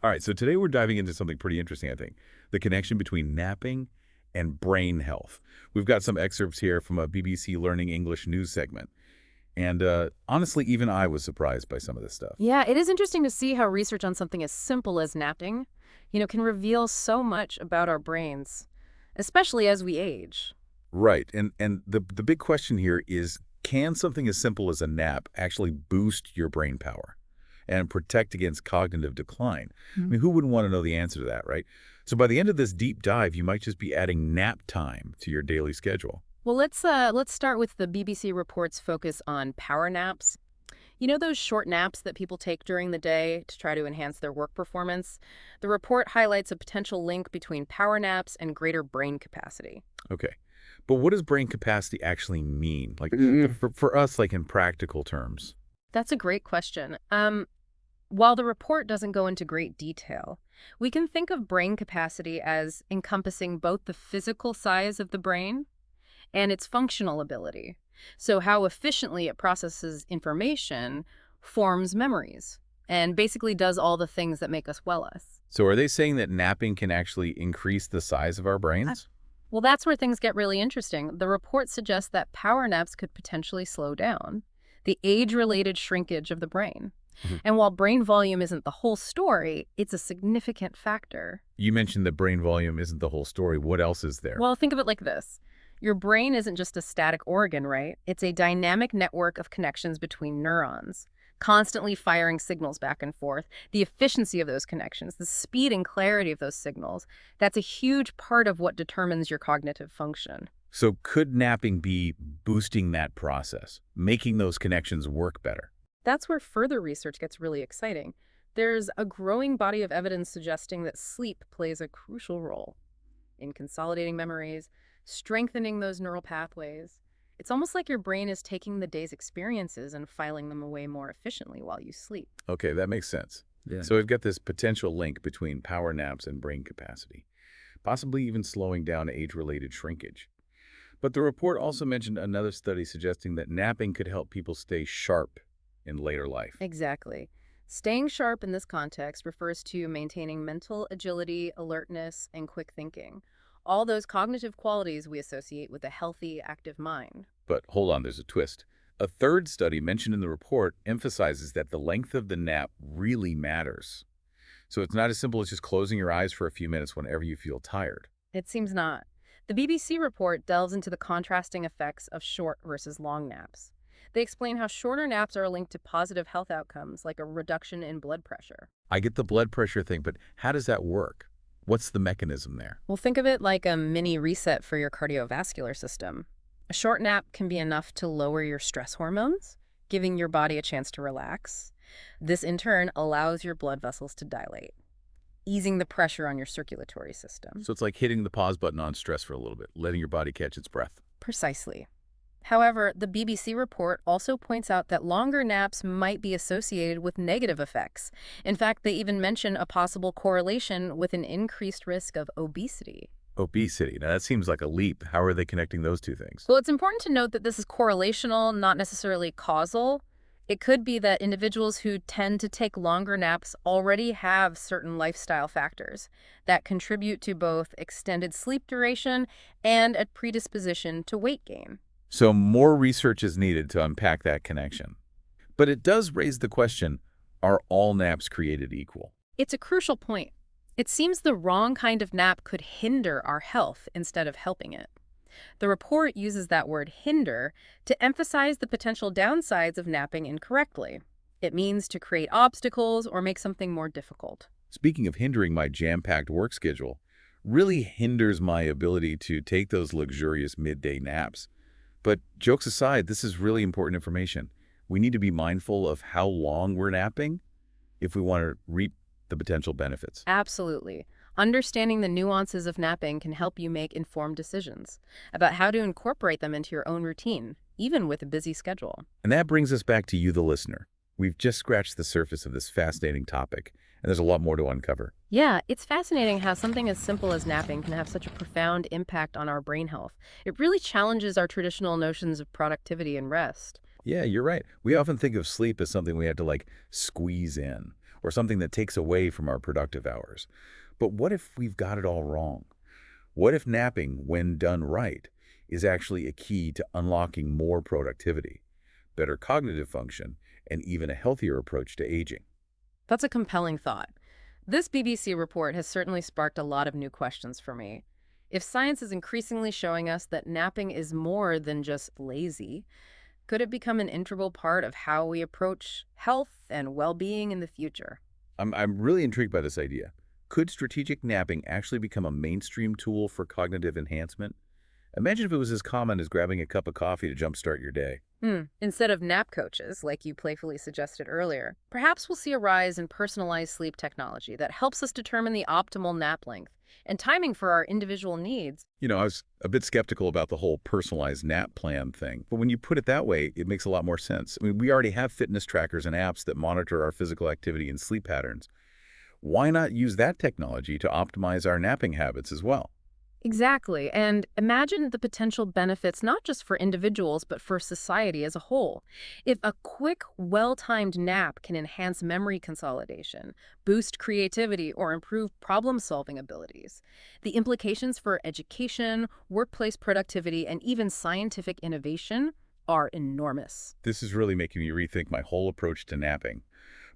All right, so today we're diving into something pretty interesting, I think. The connection between napping and brain health. We've got some excerpts here from a BBC Learning English news segment. And honestly, even I was surprised by some of this stuff. Yeah, it is interesting to see how research on something as simple as napping, can reveal so much about our brains, especially as we age. Right, and the big question here is, can something as simple as a nap actually boost your brain power and protect against cognitive decline? I Mhm. mean, who wouldn't want to know the answer to that, right? So by the end of this deep dive, you might just be adding nap time to your daily schedule. Well, let's start with the BBC report's focus on power naps. You know those short naps that people take during the day to try to enhance their work performance? The report highlights a potential link between power naps and greater brain capacity. Okay. But what does brain capacity actually mean? Like for us, like in practical terms. That's a great question. While the report doesn't go into great detail, we can think of brain capacity as encompassing both the physical size of the brain and its functional ability. So, how efficiently it processes information, forms memories, and basically does all the things that make us well us. So are they saying that napping can actually increase the size of our brains? Well, that's where things get really interesting. The report suggests that power naps could potentially slow down the age related shrinkage of the brain. Mhm. And while brain volume isn't the whole story, it's a significant factor. You mentioned that brain volume isn't the whole story. What else is there? Well, think of it like this. Your brain isn't just a static organ, right? It's a dynamic network of connections between neurons, constantly firing signals back and forth. The efficiency of those connections, the speed and clarity of those signals, that's a huge part of what determines your cognitive function. So could napping be boosting that process, making those connections work better? That's where further research gets really exciting. There's a growing body of evidence suggesting that sleep plays a crucial role in consolidating memories, strengthening those neural pathways. It's almost like your brain is taking the day's experiences and filing them away more efficiently while you sleep. Okay, that makes sense. Yeah. So we've got this potential link between power naps and brain capacity, possibly even slowing down age-related shrinkage. But the report also mentioned another study suggesting that napping could help people stay sharp in later life. Exactly. Staying sharp in this context refers to maintaining mental agility, alertness, and quick thinking. All those cognitive qualities we associate with a healthy, active mind. But hold on, there's a twist. A third study mentioned in the report emphasizes that the length of the nap really matters. So it's not as simple as just closing your eyes for a few minutes whenever you feel tired. It seems not. The BBC report delves into the contrasting effects of short versus long naps. They explain how shorter naps are linked to positive health outcomes like a reduction in blood pressure. I get the blood pressure thing, but how does that work? What's the mechanism there? Well, think of it like a mini reset for your cardiovascular system. A short nap can be enough to lower your stress hormones, giving your body a chance to relax. This, in turn, allows your blood vessels to dilate, easing the pressure on your circulatory system. So it's like hitting the pause button on stress for a little bit, letting your body catch its breath. Precisely. However, the BBC report also points out that longer naps might be associated with negative effects. In fact, they even mention a possible correlation with an increased risk of obesity. Obesity. Now that seems like a leap. How are they connecting those two things? Well, it's important to note that this is correlational, not necessarily causal. It could be that individuals who tend to take longer naps already have certain lifestyle factors that contribute to both extended sleep duration and a predisposition to weight gain. So more research is needed to unpack that connection. But it does raise the question, are all naps created equal? It's a crucial point. It seems the wrong kind of nap could hinder our health instead of helping it. The report uses that word hinder to emphasize the potential downsides of napping incorrectly. It means to create obstacles or make something more difficult. Speaking of hindering my jam-packed work schedule, really hinders my ability to take those luxurious midday naps. But jokes aside, this is really important information. We need to be mindful of how long we're napping if we want to reap the potential benefits. Absolutely. Understanding the nuances of napping can help you make informed decisions about how to incorporate them into your own routine, even with a busy schedule. And that brings us back to you, the listener. We've just scratched the surface of this fascinating topic, and there's a lot more to uncover. Yeah, it's fascinating how something as simple as napping can have such a profound impact on our brain health. It really challenges our traditional notions of productivity and rest. Yeah, you're right. We often think of sleep as something we have to like squeeze in, or something that takes away from our productive hours. But what if we've got it all wrong? What if napping, when done right, is actually a key to unlocking more productivity, better cognitive function, and even a healthier approach to aging? That's a compelling thought. This BBC report has certainly sparked a lot of new questions for me. If science is increasingly showing us that napping is more than just lazy, could it become an integral part of how we approach health and well-being in the future? I'm really intrigued by this idea. Could strategic napping actually become a mainstream tool for cognitive enhancement? Imagine if it was as common as grabbing a cup of coffee to jumpstart your day. Instead of nap coaches, like you playfully suggested earlier, perhaps we'll see a rise in personalized sleep technology that helps us determine the optimal nap length and timing for our individual needs. I was a bit skeptical about the whole personalized nap plan thing, but when you put it that way, it makes a lot more sense. I mean, we already have fitness trackers and apps that monitor our physical activity and sleep patterns. Why not use that technology to optimize our napping habits as well? Exactly. And imagine the potential benefits not just for individuals, but for society as a whole. If a quick, well-timed nap can enhance memory consolidation, boost creativity, or improve problem-solving abilities, the implications for education, workplace productivity, and even scientific innovation are enormous. This is really making me rethink my whole approach to napping.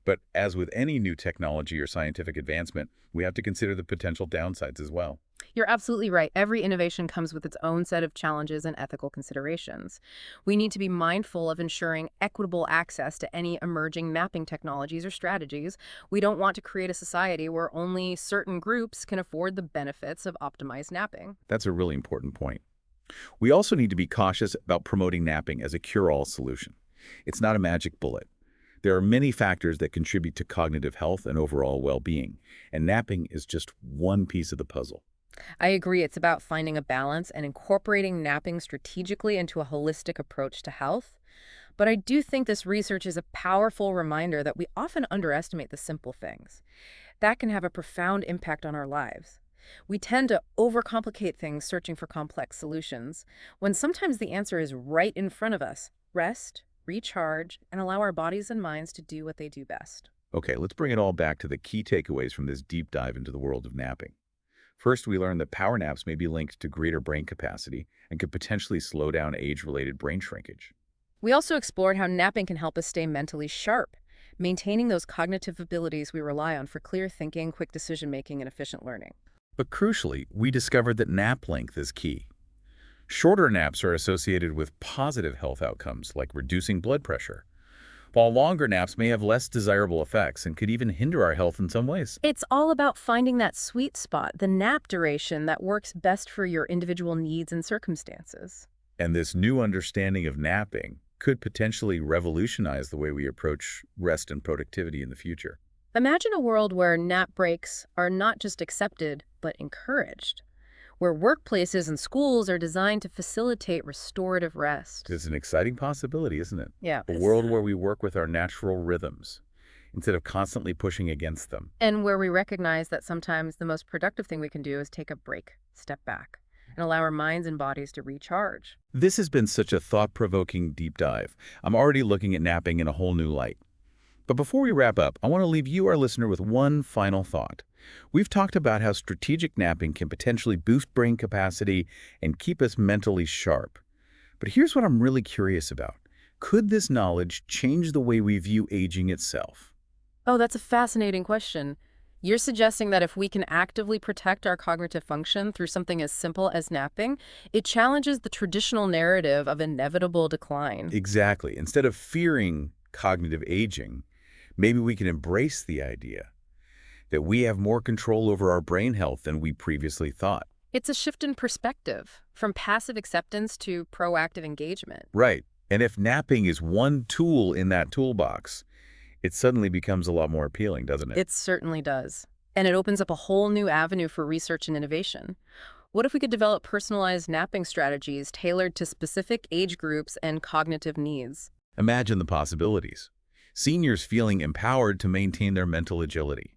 But as with any new technology or scientific advancement, we have to consider the potential downsides as well. You're absolutely right. Every innovation comes with its own set of challenges and ethical considerations. We need to be mindful of ensuring equitable access to any emerging mapping technologies or strategies. We don't want to create a society where only certain groups can afford the benefits of optimized napping. That's a really important point. We also need to be cautious about promoting napping as a cure-all solution. It's not a magic bullet. There are many factors that contribute to cognitive health and overall well-being, and napping is just one piece of the puzzle. I agree. It's about finding a balance and incorporating napping strategically into a holistic approach to health. But I do think this research is a powerful reminder that we often underestimate the simple things. That can have a profound impact on our lives. We tend to overcomplicate things searching for complex solutions, when sometimes the answer is right in front of us. Rest, recharge, and allow our bodies and minds to do what they do best. Okay, let's bring it all back to the key takeaways from this deep dive into the world of napping. First, we learned that power naps may be linked to greater brain capacity and could potentially slow down age-related brain shrinkage. We also explored how napping can help us stay mentally sharp, maintaining those cognitive abilities we rely on for clear thinking, quick decision-making, and efficient learning. But crucially, we discovered that nap length is key. Shorter naps are associated with positive health outcomes like reducing blood pressure, while longer naps may have less desirable effects and could even hinder our health in some ways. It's all about finding that sweet spot, the nap duration that works best for your individual needs and circumstances. And this new understanding of napping could potentially revolutionize the way we approach rest and productivity in the future. Imagine a world where nap breaks are not just accepted, but encouraged, where workplaces and schools are designed to facilitate restorative rest. It's an exciting possibility, isn't it? Yeah. A world where we work with our natural rhythms instead of constantly pushing against them. And where we recognize that sometimes the most productive thing we can do is take a break, step back, and allow our minds and bodies to recharge. This has been such a thought-provoking deep dive. I'm already looking at napping in a whole new light. But before we wrap up, I want to leave you, our listener, with one final thought. We've talked about how strategic napping can potentially boost brain capacity and keep us mentally sharp. But here's what I'm really curious about. Could this knowledge change the way we view aging itself? Oh, that's a fascinating question. You're suggesting that if we can actively protect our cognitive function through something as simple as napping, it challenges the traditional narrative of inevitable decline. Exactly. Instead of fearing cognitive aging, maybe we can embrace the idea that we have more control over our brain health than we previously thought. It's a shift in perspective, from passive acceptance to proactive engagement. Right. And if napping is one tool in that toolbox, it suddenly becomes a lot more appealing, doesn't it? It certainly does. And it opens up a whole new avenue for research and innovation. What if we could develop personalized napping strategies tailored to specific age groups and cognitive needs? Imagine the possibilities. Seniors feeling empowered to maintain their mental agility.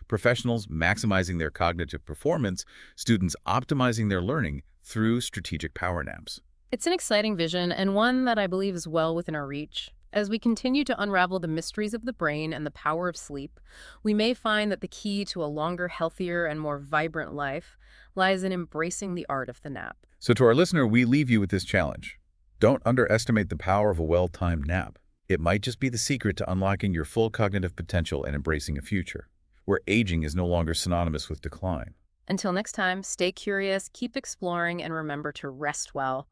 Professionals maximizing their cognitive performance, students optimizing their learning through strategic power naps. It's an exciting vision and one that I believe is well within our reach. As we continue to unravel the mysteries of the brain and the power of sleep, we may find that the key to a longer, healthier, and more vibrant life lies in embracing the art of the nap. So to our listener, we leave you with this challenge. Don't underestimate the power of a well-timed nap. It might just be the secret to unlocking your full cognitive potential and embracing a future where aging is no longer synonymous with decline. Until next time, stay curious, keep exploring, and remember to rest well.